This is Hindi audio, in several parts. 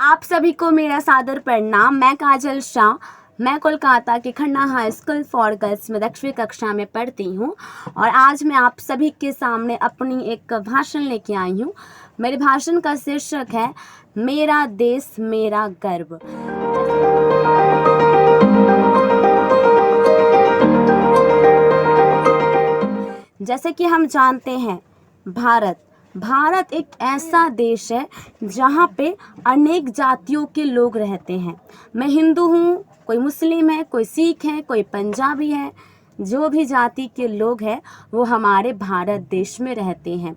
आप सभी को मेरा सादर प्रणाम। मैं काजल शाह, मैं कोलकाता के Khanna high school for girls में 10वीं कक्षा में पढ़ती हूँ और आज मैं आप सभी के सामने अपनी एक भाषण लेके आई हूँ। मेरे भाषण का शीर्षक है मेरा देश मेरा गर्व। जैसे कि हम जानते हैं, भारत एक ऐसा देश है जहाँ पे अनेक जातियों के लोग रहते हैं। मैं हिंदू हूँ, कोई मुस्लिम है, कोई सिख है, कोई पंजाबी है। जो भी जाति के लोग हैं वो हमारे भारत देश में रहते हैं।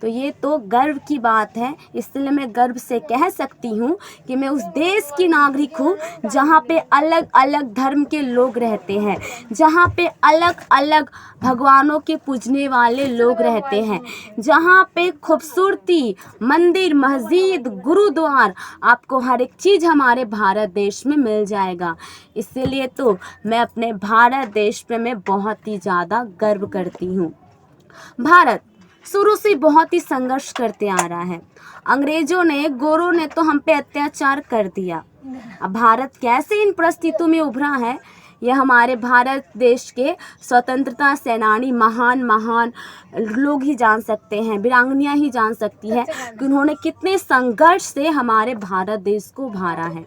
तो ये तो गर्व की बात है, इसलिए मैं गर्व से कह सकती हूँ कि मैं उस देश की नागरिक हूँ जहाँ पे अलग अलग धर्म के लोग रहते हैं, जहाँ पे अलग अलग भगवानों के पूजने वाले लोग रहते हैं, जहाँ पे खूबसूरती, मंदिर, मस्जिद, गुरुद्वार, आपको हर एक चीज़ हमारे भारत देश में मिल जाएगा। इसीलिए तो मैं अपने भारत देश पे मैं बहुत ही ज़्यादा गर्व करती हूँ। भारत शुरू से बहुत ही संघर्ष करते आ रहा है। अंग्रेजों ने, गोरों ने तो हम पे अत्याचार कर दिया। अब भारत कैसे इन परिस्थितियों में उभरा है, यह हमारे भारत देश के स्वतंत्रता सेनानी महान लोग ही जान सकते हैं, वीरांगनाएं ही जान सकती है कि उन्होंने कितने संघर्ष से हमारे भारत देश को उभारा है।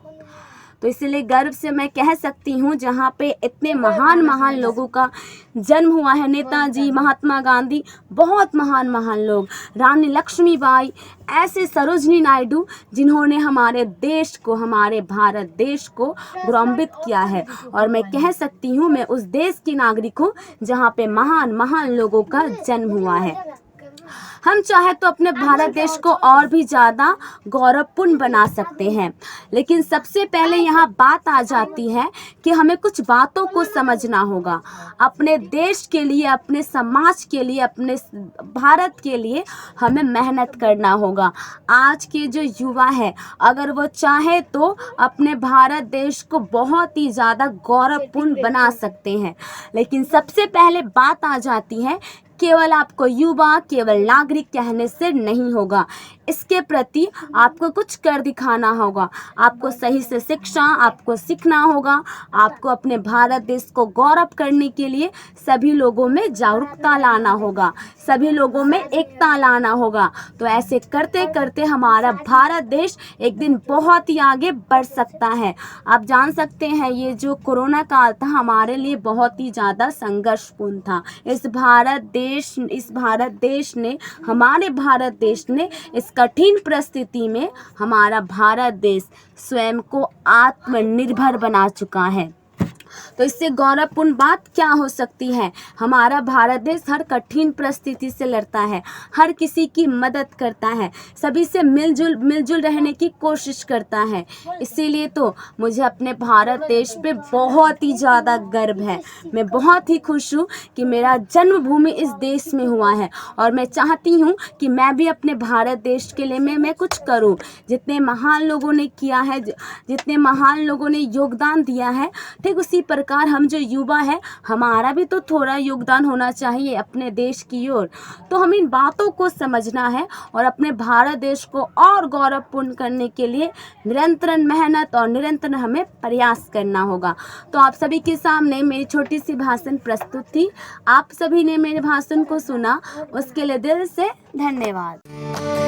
तो इसलिए गर्व से मैं कह सकती हूँ, जहाँ पे इतने महान लोगों का जन्म हुआ है, नेताजी, महात्मा गांधी, बहुत महान लोग, रानी लक्ष्मीबाई, ऐसे सरोजनी नायडू, जिन्होंने हमारे देश को, हमारे भारत देश को गौरवान्वित किया है। और मैं कह सकती हूँ मैं उस देश की नागरिक हूँ जहाँ पे महान लोगों का जन्म हुआ है। हम चाहे तो अपने भारत देश को और भी ज़्यादा गौरवपूर्ण बना सकते हैं, लेकिन सबसे पहले यहाँ बात आ जाती है कि हमें कुछ बातों को समझना होगा। अपने देश के लिए, अपने समाज के लिए, अपने भारत के लिए हमें मेहनत करना होगा। आज के जो युवा है, अगर वो चाहे तो अपने भारत देश को बहुत ही ज़्यादा गौरवपूर्ण बना सकते हैं, लेकिन सबसे पहले बात आ जाती है केवल आपको युवा, केवल नागरिक कहने से नहीं होगा। इसके प्रति आपको कुछ कर दिखाना होगा। आपको सही से शिक्षा आपको सीखना होगा। आपको अपने भारत देश को गौरव करने के लिए सभी लोगों में जागरूकता लाना होगा, सभी लोगों में एकता लाना होगा। तो ऐसे करते करते हमारा भारत देश एक दिन बहुत ही आगे बढ़ सकता है। आप जान सकते हैं, ये जो कोरोना काल था हमारे लिए बहुत ही ज़्यादा संघर्षपूर्ण था। हमारे भारत देश ने इस कठिन परिस्थिति में हमारा भारत देश स्वयं को आत्मनिर्भर बना चुका है। तो इससे गौरवपूर्ण बात क्या हो सकती है? हमारा भारत देश हर कठिन परिस्थिति से लड़ता है, हर किसी की मदद करता है, सभी से मिलजुल रहने की कोशिश करता है। इसीलिए तो मुझे अपने भारत देश पे बहुत ही ज़्यादा गर्व है। मैं बहुत ही खुश हूँ कि मेरा जन्मभूमि इस देश में हुआ है और मैं चाहती हूँ कि मैं भी अपने भारत देश के लिए मैं कुछ करूँ। जितने महान लोगों ने किया है, जितने महान लोगों ने योगदान दिया है, ठीक उसी प्रकार हम जो युवा है, हमारा भी तो थोड़ा योगदान होना चाहिए अपने देश की ओर। तो हम इन बातों को समझना है और अपने भारत देश को और गौरवपूर्ण करने के लिए निरंतर मेहनत और निरंतर हमें प्रयास करना होगा। तो आप सभी के सामने मेरी छोटी सी भाषण प्रस्तुत थी। आप सभी ने मेरे भाषण को सुना, उसके लिए दिल से धन्यवाद।